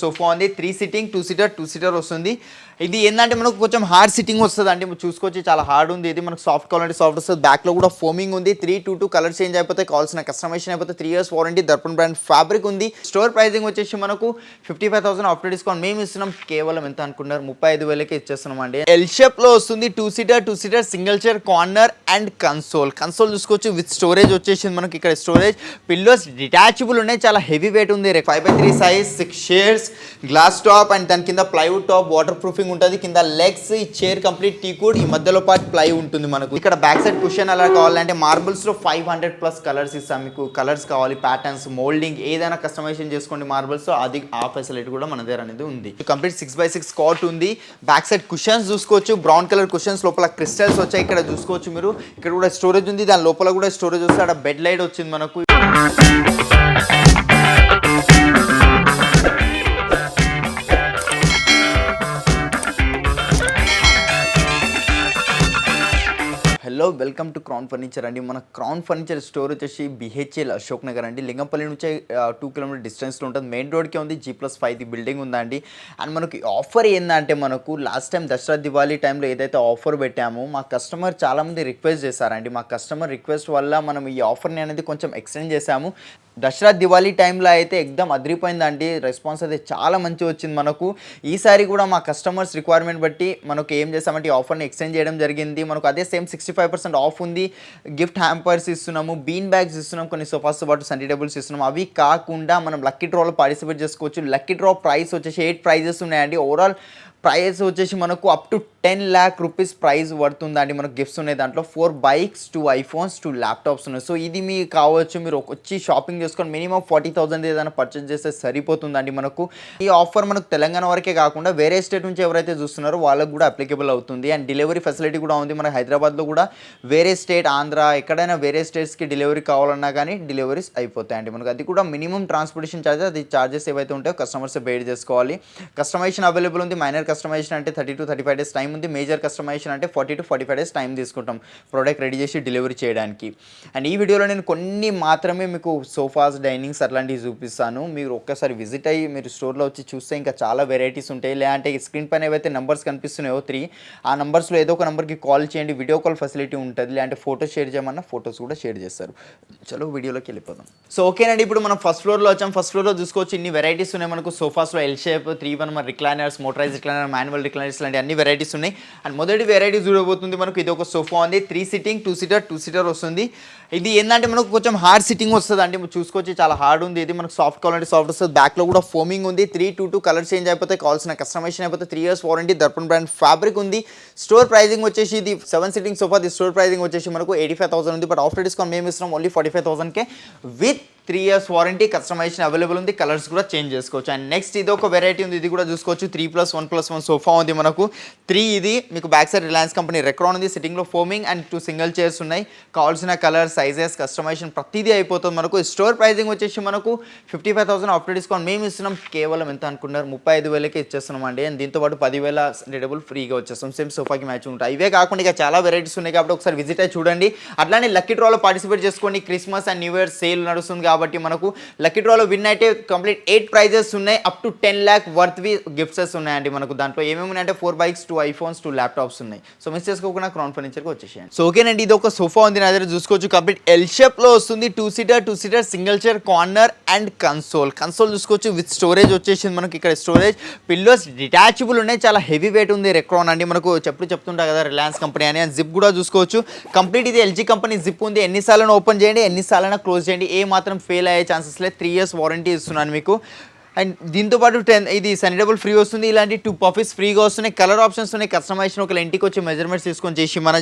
Sofa ఉంది 3 seating 2 seater 2 seater వస్తుంది. ఇది ఏంటంటే మనకు కొంచెం హార్డ్ సిట్టింగ్ వస్తుంది అండి, చూసుకోవచ్చు చాలా హార్డ్ ఉంది. ఇది మనకు సాఫ్ట్ కావాలంటే సాఫ్ట్ వస్తుంది. బ్యాక్లో కూడా ఫోమింగ్ ఉంది. 322 కలర్ చేంజ్ అయిపోతే కావాల్సిన కస్టమైజేషన్ అయిపోతే 3 years warranty. Darpan brand fabric ఉంది. స్టోర్ ప్రైసింగ్ వచ్చేసి మనకు 55,000 ఆఫ్టర్ డిస్కౌంట్. మేము ఇస్తున్నాం కేవలం ఎంత అనుకున్నారు 35,000కే ఇచ్చేస్తున్నాం అండి. ఎల్ షేప్ లో వస్తుంది. 2 seater single chair corner and console చూసుకోవచ్చు విత్ స్టోరేజ్ వచ్చేసింది మనకి. ఇక్కడ స్టోరేజ్ పిల్లోస్ డిటాచబుల్ ఉన్నాయి, చాలా హెవీ వెయిట్ ఉంది. 5x3 size 6 chairs glass top and దాని కింద ప్లైవుడ్ టాప్ వాటర్ ప్రూఫింగ్ ఉంటుంది. కింద లెగ్స్ ఈ చైర్ కంప్లీట్ టీకుడ్, ఈ మధ్యలో పార్ట్ ప్లై ఉంటుంది మనకు. ఇక్కడ బ్యాక్ సైడ్ కుషన్ అలా కావాలంటే మార్బుల్స్ లో 500+ కలర్స్ ఇస్తాం. మీకు కలర్స్ కావాలి, ప్యాటర్న్స్, మోల్డింగ్ ఏదైనా కస్టమైజేషన్ చేసుకోండి మార్బుల్స్ తో, అది ఆ ఫెసిలిటీ కూడా మన దగ్గర అనేది ఉంది. కంప్లీట్ 6x6 కాట్ ఉంది. బ్యాక్ సైడ్ కుషన్స్ చూసుకోవచ్చు, బ్రౌన్ కలర్ కుషన్స్, లోపల క్రిస్టల్స్ వచ్చాయి. ఇక్కడ చూసుకోవచ్చు మీరు, ఇక్కడ కూడా స్టోరేజ్ ఉంది. దాని లోపల కూడా స్టోరేజ్ వస్తుంది. అక్కడ బెడ్ లైట్ వచ్చింది మనకు. Hello, welcome to crown furniture అండి. మన క్రౌన్ ఫర్నిచర్ స్టోర్ వచ్చేసి BHL అశోక్ నగర్ అండి. లింగంపల్లి నుంచి 2 km డిస్టెన్స్లో ఉంటుంది. మెయిన్ రోడ్కే ఉంది. G+5 బిల్డింగ్ ఉందండి. అండ్ మనకి ఆఫర్ ఏంటంటే, మనకు లాస్ట్ టైం దసరా దివాళీ టైంలో ఏదైతే ఆఫర్ పెట్టామో మా కస్టమర్ చాలామంది రిక్వెస్ట్ చేశారండి. మా కస్టమర్ రిక్వెస్ట్ వల్ల మనం ఈ ఆఫర్ని అనేది కొంచెం ఎక్స్టెండ్ చేశాము. దసరా దివాళీ టైంలో అయితే ఎక్దమ్ అదిరిపోయిందండి. రెస్పాన్స్ అయితే చాలా మంచిగా వచ్చింది మనకు. ఈసారి కూడా మా కస్టమర్స్ రిక్వైర్మెంట్ బట్టి మనకు ఏం చేస్తామంటే ఈ ఆఫర్ని ఎక్స్టెండ్ చేయడం జరిగింది. మనకు అదే సేమ్ 65% ఆఫ్ ఉంది. గిఫ్ట్ హ్యాంపర్స్ ఇస్తున్నాము, బీన్ బ్యాగ్స్ ఇస్తున్నాం, కొన్ని సోఫాస్తో పాటు సండే టేబుల్స్ ఇస్తున్నాము. అవి కాకుండా మనం లక్కీ డ్రాలో పార్టిసిపేట్ చేసుకోవచ్చు. లక్కీ డ్రా ప్రైస్ వచ్చేసి 8 ప్రైజెస్ ఉన్నాయండి. ఓవరాల్ ప్రైస్ వచ్చేసి మనకు up to 10 lakh rupees price పడుతుందండి. మనకు గిఫ్ట్స్ ఉన్నాయి. దాంట్లో 4 bikes 2 iPhones 2 ల్యాప్టాప్స్ ఉన్నాయి. సో ఇది మీకు కావచ్చు, మీరు వచ్చి షాపింగ్ చేసుకొని మినిమం 40,000 ఏదైనా పర్చేస్ చేస్తే సరిపోతుందండి మనకు. ఈ ఆఫర్ మనకు తెలంగాణ వరకే కాకుండా వేరే స్టేట్ నుంచి ఎవరైతే చూస్తున్నారో వాళ్ళకు కూడా అప్లికేబుల్ అవుతుంది. అండ్ డెలివరీ ఫెసిలిటీ కూడా ఉంది. మన హైదరాబాద్లో కూడా వేరే స్టేట్, ఆంధ్ర, ఎక్కడైనా వేరే స్టేట్స్కి డెలివరీ కావాలన్నా కానీ డెలివరీస్ అయిపోతాయండి మనకు. అది కూడా మినిమం ట్రాన్స్పోర్టేషన్ ఛార్జెస్, అది ఛార్జెస్ ఏవైతే ఉంటాయో కస్టమర్స్ బేర్ చేసుకోవాలి. కస్టమైజేషన్ అవైలబుల్ ఉంది. మైనర్ కస్టమైజేషన్ అంటే 30 to 35 days టైం ఉంది. మేజర్ కస్టమైజేషన్ అంటే 40 to 45 days టైం తీసుకుంటాం ప్రోడక్ట్ రెడీ చేసి డెలివరీ చేయడానికి. అండ్ ఈ వీడియోలో నేను కొన్ని మాత్రమే మీకు సోఫాస్, డైనింగ్స్ అట్లాంటివి చూపిస్తాను. మీరు ఒక్కసారి విజిట్ అయ్యి మీరు స్టోర్లో వచ్చి చూస్తే ఇంకా చాలా వెరైటీస్ ఉంటాయి. లేదంటే స్క్రీన్ పైన ఏవైతే నెంబర్స్ కనిపిస్తున్నాయో 3, ఆ నెంబర్స్లో ఏదో ఒక నెంబర్కి కాల్ చేయండి. వీడియో కాల్ ఫెసిలిటీ ఉంటుంది. లేదంటే ఫోటోస్ షేర్ చేయమన్నా ఫోటోస్ కూడా షేర్ చేస్తారు. చలో వీడియోలోకి వెళ్ళిపోదాం. సో ఓకేనండి, ఇప్పుడు మనం ఫస్ట్ ఫ్లోర్లో వచ్చాం. ఫస్ట్ ఫ్లోర్లో చూసుకోవచ్చు ఇన్ని వెరైటీస్ ఉన్నాయి మనకు. సోఫాస్లో L shape, 3-1 recliners, motorised recliner, manual recliners లాంటి అన్ని వెరైటీస్ ఉన్నాయి. అండ్ మొదటి వెరైటీ చూడబోతుంది మనకు. ఇది ఒక సోఫా ఉంది. 3 సీటింగ్ 2 సీటర్ వస్తుంది. ఇది ఏంటంటే మనకు కొంచెం హార్డ్ సిట్టింగ్ వస్తుంది అండి, చూసుకోవచ్చు చాలా హార్డ్ ఉంది. ఇది మనకు సాఫ్ట్ కావాలంటే సాఫ్ట్ వస్తుంది. బ్యాక్లో కూడా ఫోమింగ్ ఉంది. 322 కలర్ చేంజ్ అయిపోతే కావాల్సిన కస్టమైజేషన్ అయిపోతే 3 years warranty. Darpan brand fabric ఉంది. స్టోర్ ప్రైసింగ్ వచ్చేసి ఇది 7 seating sofa. The store pricing వచ్చేసి మనకు 85,000 ఉంది. బట్ ఆఫ్టర్ డిస్కౌంట్ మేము ఇస్తున్నాం ఓన్లీ 45,000కే with 3 years warranty. Customisation available ఉంది. కలర్స్ కూడా చేంజ్ చేసుకోవచ్చు. అండ్ నెక్స్ట్ ఇది ఒక వెరైటీ ఉంది. ఇది కూడా చూసుకోవచ్చు 3+1+1 సోఫా ఉంది మనకు. 3 ఇది మీకు back side Reliance company Recron ఉంది. సిట్టింగ్లో ఫోమింగ్ అండ్ 2 సింగిల్ చైర్స్ ఉన్నాయి. కావాల్సిన కలర్, సైజెస్, కస్టమైజేషన్ ప్రతిదీ అయిపోతుంది మనకు. స్టోర్ ప్రైసింగ్ వచ్చేసి మనకు 55,000 ఆఫ్టర్ డిస్కౌంట్. మేము ఇస్తున్నాం కేవలం ఎంత అనుకున్నారు 35,000కే ఇచ్చేస్తున్నాం అండి. అండ్ దీంతో పాటు 10,000 సండే టేబుల్ ఫ్రీగా వచ్చేస్తాం. సేమ్ సోఫాకి మ్యాచ్ ఉంటాయి. ఇవే కాకుండా ఇక చాలా వెరైటీస్ ఉన్నాయి కాబట్టి ఒకసారి విజిట్ అయ్యి చూడండి. అట్లానే లక్కీ డ్రాలో పార్టిసిపేట్ చేసుకోండి. Christmas and new year sale నడుస్తుంది కాబట్టి మనకు లక్కీ డ్రాలో విన్ అయితే కంప్లీట్ 8 ప్రైజెస్ ఉన్నాయి. అప్ టు 10 lakh వర్త్వి గిఫ్ట్స్ ఉన్నాయండి మనకు. దాంట్లో ఏమేమి ఉన్నాయంటే 4 bikes 2 iPhones 2 ల్యాప్టాప్స్ ఉన్నాయి. సో మిస్ చేసుకోకుండా క్రౌన్ ఫర్నిచర్కి వచ్చేసేయండి. సో ఓకేనండి, ఇది ఒక సోఫా ఉంది నా దగ్గర చూసుకోవచ్చు. కంప్లీట్ ఎల్ షేప్లో వస్తుంది. 2 seater single chair corner and console చూసుకోవచ్చు విత్ స్టోరేజ్ వచ్చేసింది మనకి. ఇక్కడ స్టోరేజ్ పిల్లోస్ డిటాచబుల్ ఉన్నాయి, చాలా హెవీ వెయిట్ ఉంది. రెక్రాన్ అండి మనకు చెప్తుంటా కదా రిలయన్స్ కంపెనీ అని. జిప్ కూడా చూసుకోవచ్చు కంప్లీట్. ఇది LG కంపెనీ జిప్ ఉంది. ఎన్నిసార్లు ఓపెన్ చేయండి, ఎన్నిసార్లు క్లోజ్ చేయండి, ఏ మాత్రం ఫెయిల్ అయ్యే ఛాన్సెస్ లేదు. 3 years వారంటీ ఇస్తున్నాను మీకు. అండ్ దీంతో పాటు 10 ఇది సండే టేబుల్ ఫ్రీ వస్తుంది. ఇలాంటి 2 పఫీస్ ఫ్రీగా వస్తున్నాయి. కలర్ ఆప్షన్స్ ఉన్నాయి. కస్టమైజేషన్ ఒక ఇంటికి వచ్చి మెజర్మెంట్స్ తీసుకొని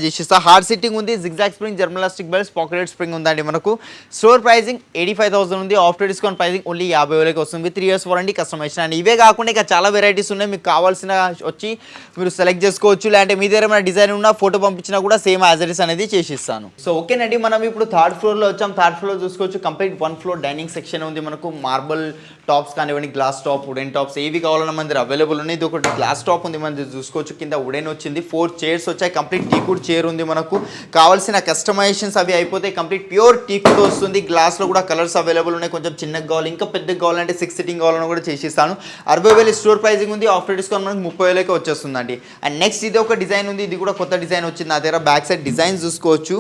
చేసిస్తా. హార్డ్ సిట్టింగ్ ఉంది. జిగ్జాగ్ స్ప్రింగ్, జర్మలాస్టిక్ బెల్ట్స్, పాకెట్ స్ప్రింగ్ ఉందండి మనకు. స్టోర్ ప్రైసింగ్ 85,000 ఉంది. ఆఫ్టర్ డిస్కౌంట్ ప్రైసింగ్ ఓన్లీ 50,000కి వస్తుంది. 3 years వారంటీ, కస్టమైజేషన్. అండ్ ఇవే కాకుండా ఇక చాలా వెరైటీస్ ఉన్నాయి. మీకు కావాల్సిన వచ్చి మీరు సెలెక్ట్ చేసుకోవచ్చు. లేదంటే మీ దగ్గర ఏమైనా డిజైన్ ఉన్నా ఫోటో పంపించినా కూడా సేమ్ యాజ్ ఇట్ ఈస్ అనేది చేసిస్తాను. సో ఓకేనండి, మనం ఇప్పుడు 3rd ఫ్లోర్లో వచ్చాం. 3rd ఫ్లోర్ చూసుకోవచ్చు కంప్లీట్ 1 floor డైనింగ్ సెక్షన్ ఉంది మనకు. మార్బుల్ టాప్స్ కానీ కానివ్వండి, గ్లాస్ టాప్, వుడెన్ టాప్స్ ఏవి కావాలన్నా మన దగ్గర అవైలబుల్ ఉన్నాయి. ఇది ఒకటి గ్లాస్ టాప్ ఉంది మన దగ్గర చూసుకోవచ్చు, కింద వుడెన్ వచ్చింది, 4 చైర్స్ వచ్చాయి, కంప్లీట్ టీకుడ్ చైర్ ఉంది. మనకు కావాల్సిన కస్టమైజేషన్స్ అవి అయిపోతాయి, కంప్లీట్ ప్యూర్ టీకుడ్ వస్తుంది. గ్లాస్లో కూడా కలర్స్ అవైలబుల్ ఉన్నాయి, కొంచెం చిన్నగా కావాలి, ఇంకా పెద్దగా కావాలంటే 6 సిట్టింగ్ కావాలన్నా కూడా చేసిస్తాను. 60,000 స్టోర్ ప్రైజింగ్ ఉంది, ఆఫ్టర్ డిస్కౌంట్ మనకు 30,000కే వచ్చేస్తుందండి. అండ్ నెక్స్ట్ ఇది ఒక డిజైన్ ఉంది, ఇది కూడా కొత్త డిజైన్ వచ్చింది నా దగ్గర. బ్యాక్ సైడ్ డిజైన్స్ చూసుకోవచ్చు,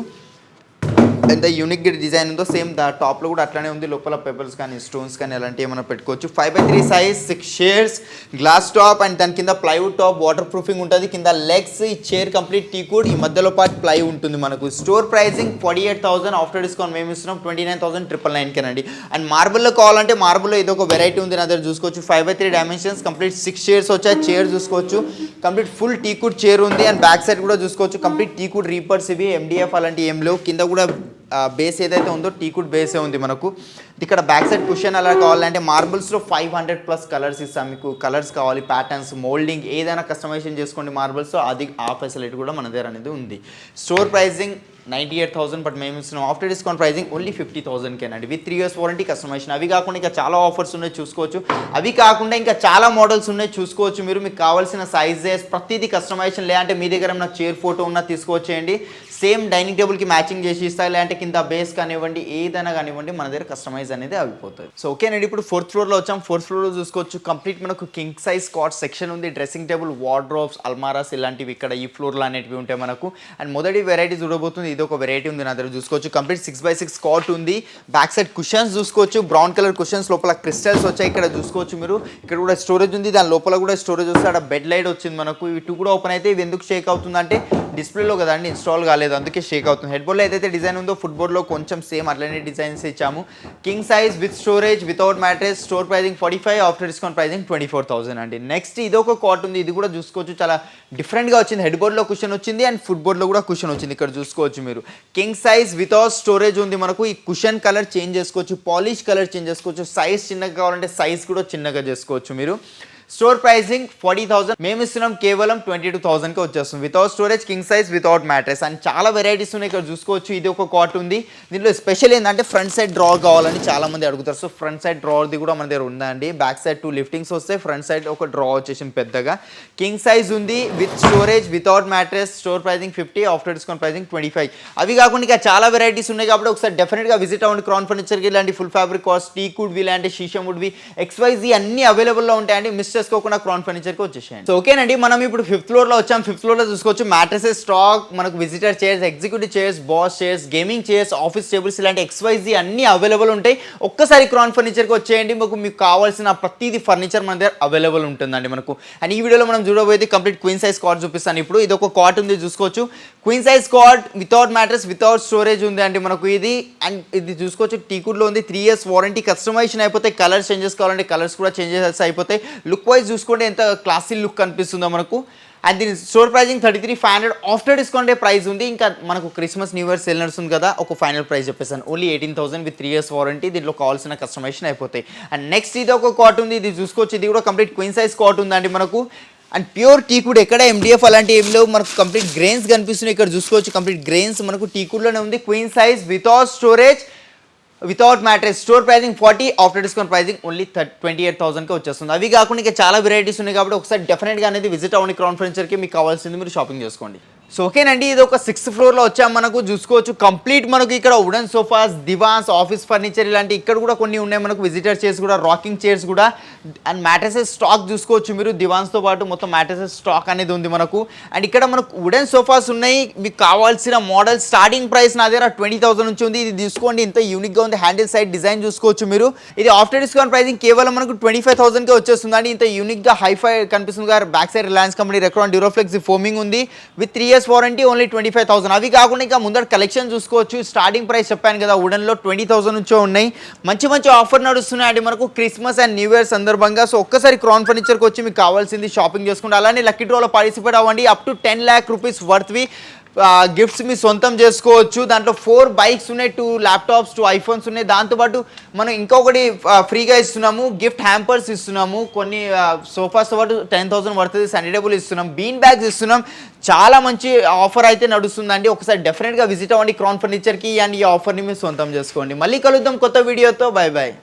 ఎంత యూనిక్ డిజైన్ ఉందో సేమ్ టాప్లో కూడా అట్లానే ఉంది. లోపల పేపర్స్ కానీ స్టోన్స్ కానీ అలాంటివి ఏమైనా పెట్టుకోవచ్చు. 5x3 size, 6 shares, glass top and దాని కింద ప్లైవుడ్ టాప్, వాటర్ ప్రూఫింగ్ ఉంటుంది. కింద లెగ్స్, ఈ చైర్ కంప్లీట్ టీకుడ్, ఈ మధ్యలో పార్ట్ ప్లై ఉంటుంది. మనకు స్టోర్ ప్రైజింగ్ 48,000, ఆఫ్టర్ డిస్కౌంట్ మేము ఇస్తున్నాం 29,999 అండ్ మార్బుల్లో కావాలంటే మార్బుల్లో ఇది ఒక వెరైటీ ఉంది నా దగ్గర చూసుకోవచ్చు. 5x3 డైమెన్షన్స్, కంప్లీట్ 6 షేర్స్ వచ్చాయి. చైర్ చూసుకోవచ్చు, కంప్లీట్ ఫుల్ టీకుడ్ చైర్ ఉంది. అండ్ బ్యాక్ సైడ్ కూడా చూసుకోవచ్చు, కంప్లీట్ టీకుడ్ రీపర్స్, ఇవి MDF అలాంటి ఏం లేవు. కింద కూడా బేస్ ఏదైతే ఉందో టీకుడ్ బేసే ఉంది మనకు. ఇక్కడ బ్యాక్ సైడ్ కుషన్ అలా కావాలంటే మార్బుల్స్లో 500+ కలర్స్ ఇస్తాం. మీకు కలర్స్ కావాలి, ప్యాటర్న్స్, మోల్డింగ్ ఏదైనా కస్టమైజేషన్ చేసుకోండి మార్బుల్స్లో, అది ఆ ఫెసిలిటీ కూడా మన దగ్గర అనేది ఉంది. స్టోర్ ప్రైజింగ్ 98,000, బట్ మేము ఇస్తున్నాం ఆఫ్టర్ డిస్కౌంట్ ప్రైజింగ్ ఓన్లీ 50,000కేనండి, విత్ 3 years వారంటీ, కస్టమైజేషన్. అవి కాకుండా ఇంకా చాలా ఆఫర్స్ ఉన్నాయి చూసుకోవచ్చు. అవి కాకుండా ఇంకా చాలా మోడల్స్ ఉన్నాయి చూసుకోవచ్చు. మీరు మీకు కావాల్సిన సైజెస్ ప్రతిదీ కస్టమైజేషన్, లేదంటే మీ దగ్గర ఉన్న చైర్ ఫోటో ఉన్నా తీసుకొచ్చేయండి, సేమ్ డైనింగ్ టేబుల్కి మ్యాచింగ్ చేసి ఇస్తాయి. లేదంటే కింద బేస్ కానివ్వండి, ఏదైనా కానివ్వండి, మన దగ్గర కస్టమైజ్ అనేది అయిపోతుంది. సో ఓకేనండి, ఇప్పుడు 4th ఫ్లోర్లో వచ్చాం. 4th ఫ్లోర్లో చూసుకోవచ్చు, కంప్లీట్ మనకు కింగ్ సైజ్ కాట్ సెక్షన్ ఉంది, డ్రెస్సింగ్ టేబుల్, వార్డ్రోబ్స్, అల్మారాస్ ఇలాంటివి ఇక్కడ ఈ ఫ్లోర్లో అనేటివి ఉంటాయి మనకు. అండ్ మొదటి వెరైటీ చూడబోతుంది, ఇది ఒక వెరైటీ ఉంది నా దగ్గర చూసుకోవచ్చు. కంప్లీట్ 6x6 కాట్ ఉంది. బ్యాక్ సైడ్ కుషన్స్ చూసుకోవచ్చు, బ్రౌన్ కలర్ కుషన్స్, లోపల క్రిస్టల్స్ వచ్చాయి. ఇక్కడ చూసుకోవచ్చు మీరు, ఇక్కడ కూడా స్టోరేజ్ ఉంది, దాని లోపల కూడా స్టోరేజ్ వస్తే అక్కడ బెడ్ లైట్ వచ్చింది మనకు. ఇవి 2 కూడా ఓపెన్ అయితే ఇవి ఎందుకు షేక్ అవుతుందంటే డిస్ప్లేలో కదండి, ఇన్స్టాల్ కాలేదు, అందుకే షేక్ అవుతుంది. హెడ్ బోర్డ్లో ఏదైతే డిజైన్ ఉందో ఫుట్బోర్డ్లో కొంచెం సేమ్ అట్లనే డిజైన్స్ ఇచ్చాము. King size with storage, without mattress, store pricing 45, after discount pricing 24,000 అండి. నెక్స్ట్ ఇది ఒక కాట్ ఉంది, ఇది కూడా చూసుకోవచ్చు, చాలా డిఫరెంట్గా వచ్చింది. హెడ్ బోర్డ్లో కుషన్ వచ్చింది అండ్ ఫుట్బోర్డ్లో కూడా కుషన్ వచ్చింది. ఇక్కడ చూసుకోవచ్చు మీరు, కింగ్ సైజ్ వితౌట్ స్టోరేజ్ ఉంది మనకు. ఈ కుషన్ కలర్ చేంజ్ చేసుకోవచ్చు, పాలిష్ కలర్ చేంజ్ చేసుకోవచ్చు, సైజ్ చిన్నగా కావాలంటే సైజ్ కూడా చిన్నగా చేసుకోవచ్చు మీరు. స్టోర్ ప్రైజింగ్ 40,000, మేము ఇస్తున్నాం కేవలం 22,000కే వచ్చేస్తుంది, without storage, king size, without mattress. And చాలా వెరైటీస్ ఉన్నాయి ఇక్కడ చూసుకోవచ్చు. ఇది ఒక కాట్ ఉంది, దీంట్లో స్పెషల్ ఏంటంటే ఫ్రంట్ సైడ్ డ్రావర్ కావాలని చాలా మంది అడుగుతారు. సో ఫ్రంట్ సైడ్ డ్రావర్ది కూడా మన దగ్గర ఉందండి. బ్యాక్ సైడ్ 2 లిఫ్టింగ్స్ వస్తాయి, ఫ్రంట్ సైడ్ ఒక డ్రా వచ్చేసి పెద్దగా. కింగ్ సైజ్ ఉంది with storage, without mattress, store pricing 50, after discount pricing 25. అవి కాకుండా ఇంకా చాలా వెరైటీస్ ఉన్నాయి కాబట్టి ఒకసారి డెఫినెట్గా విజిట్ అవ్వండి క్రౌన్ ఫర్నిచర్కి. ఇలాంటి ఫుల్ ఫ్యాబ్రిక్ కాస్ట్, టీకుడ్ వి, ఇలాంటి షీషం వుడ్వి, XYZ అన్ని అవైలబుల్లో ఉంటాయండి. మిస్ చేసుకోకుండా క్రౌన్ ఫర్నిచర్కి వచ్చేసేయండి. సో ఓకేనండి, మనం ఇప్పుడు 5th ఫ్లోర్లో వచ్చాం. 5th ఫ్లోర్లో చూసుకోవచ్చు, మ్యాట్రెసెస్ స్టాక్, మనకు visitor chairs, executive chairs, boss chairs, gaming chairs, office tables, ఇలాంటి XYZ అన్ని అవైలబుల్ ఉంటాయి. ఒక్కసారి క్రౌన్ ఫర్నిచర్కి వచ్చేయండి, మీకు కావాల్సిన ప్రతిదీ ఫర్నిచర్ మన దగ్గర అవైలబుల్ ఉంటుందండి మనకు. అండ్ ఈ వీడియోలో మనం చూడబోయేది కంప్లీట్ క్వీన్ సైజ్ కాట్ చూపిస్తాను. ఇప్పుడు ఇది ఒక కాట్ ఉంది చూసుకోవచ్చు, queen size cot without mattress, without storage ఉంది అండి మనకు ఇది. అండ్ ఇది చూసుకోవచ్చు, టీకుడ్లో ఉంది, 3 years వారంటీ, కస్టమైజేషన్ అయిపోతాయి. కలర్స్ చేంజెస్ కావాలంటే కలర్స్ కూడా చేంజెస్ అయిపోతాయి. లుక్ వైజ్ చూసుకుంటే ఎంత క్లాసీ లుక్ కనిపిస్తుందో మనకు. అండ్ దీని store pricing 33,500, after discount price ఉంది. ఇంకా మనకు క్రిస్మస్ న్యూ ఇయర్ సేల్ నడుస్తుంది కదా, ఒక ఫైనల్ ప్రైస్ చెప్పేసాను, ఓన్లీ 18,000 విత్ 3 years వారంటీ. దీంట్లో కావాల్సిన కస్టమైజేషన్ అయిపోతాయి. అండ్ నెక్స్ట్ ఇది ఒక కాట్ ఉంది, ఇది చూసుకోవచ్చు, ఇది కూడా కంప్లీట్ క్వీన్ సైజ్ కాట్ ఉందండి మనకు. అండ్ ప్యూర్ టీకుడ్, ఎక్కడ MDF అలాంటి ఏం లేవు మనకు. కంప్లీట్ గ్రెయిన్స్ కనిపిస్తున్నాయి ఇక్కడ చూసుకోవచ్చు, కంప్లీట్ గ్రెయిన్స్ మనకు టీకుడ్లోనే ఉంది. Queen size without storage, without mattress, store pricing 40, after discount pricing only 28,000కే వచ్చేస్తుంది. అవి కాకుండా ఇంకా చాలా వెరైటీస్ ఉన్నాయి కాబట్టి ఒకసారి డెఫినెట్గా అనేది విజిట్ అవ్వండి క్రౌన్ ఫర్నిచర్కి, మీకు కావాల్సింది మీరు షాపింగ్ చేసుకోండి. సో ఓకేనండి, ఇది ఒక 6th ఫ్లోర్లో వచ్చాం. మనకు చూసుకోవచ్చు, కంప్లీట్ మనకు ఇక్కడ వుడెన్ సోఫాస్, దివాన్స్, ఆఫీస్ ఫర్నిచర్ ఇలాంటి ఇక్కడ కూడా కొన్ని ఉన్నాయి మనకు. విజిటర్ చైర్స్ కూడా, రాకింగ్ చైర్స్ కూడా, అండ్ మ్యాట్రెసెస్ స్టాక్ చూసుకోవచ్చు మీరు. దివాన్స్తో పాటు మొత్తం మ్యాట్రెసెస్ స్టాక్ అనేది ఉంది మనకు. అండ్ ఇక్కడ మనకు వుడెన్ సోఫాస్ ఉన్నాయి, మీకు కావాల్సిన మోడల్ స్టార్టింగ్ ప్రైస్ నా దగ్గర 20,000 నుంచి ఉంది. ఇది తీసుకోండి, ఇంత యూనిక్గా ఉంది. హ్యాండిల్ సైడ్ డిజైన్ చూసుకోవచ్చు మీరు. ఇది ఆఫ్టర్ డిస్కౌంట్ ప్రైజింగ్ కేవలం మనకు 25,000కే వచ్చేస్తుంది అండి. ఇంత యూనిక్గా హైఫై కనిపిస్తుంది కదా. Back side Reliance company Recron Duroflex foaming ఉంది, విత్ 3 years వారంటీ, ఓన్లీ 25,000. అవి కాకుండా ఇంకా ముందర కలెక్షన్ చూసుకోవచ్చు. స్టార్టింగ్ ప్రైస్ చెప్పాను కదా, వుడెన్లో 20,000 నుంచో ఉన్నాయి. మంచి మంచి ఆఫర్ నడుస్తున్నాయండి మనకు క్రిస్మస్ అండ్ న్యూ ఇయర్ సందర్భంగా. సో ఒక్కసారి క్రౌన్ ఫర్నిచర్కి వచ్చి మీకు కావాల్సింది షాపింగ్ చేసుకుంటే, అలానే లక్కీ డ్రాలో పార్టిసిపేట్ అవ్వండి. అప్ టు 10 lakh rupees వర్త్వి గిఫ్ట్స్ మీ సొంతం చేసుకోవచ్చు. దాంట్లో 4 బైక్స్ ఉన్నాయి, 2 ల్యాప్టాప్స్, 2 ఐఫోన్స్ ఉన్నాయి. దాంతోపాటు మనం ఇంకొకటి ఫ్రీగా ఇస్తున్నాము, గిఫ్ట్ హ్యాంపర్స్ ఇస్తున్నాము. కొన్ని సోఫాస్తో పాటు 10,000 పడుతుంది, సనీ టేబుల్ ఇస్తున్నాం, బీన్ బ్యాగ్స్ ఇస్తున్నాం. చాలా మంచి ఆఫర్ అయితే నడుస్తుందండి. ఒకసారి డెఫినెట్గా విజిట్ అవ్వండి క్రౌన్ ఫర్నిచర్కి, అండ్ ఈ ఆఫర్ని మీరు సొంతం చేసుకోండి. మళ్ళీ కలుద్దాం కొత్త వీడియోతో. Bye bye.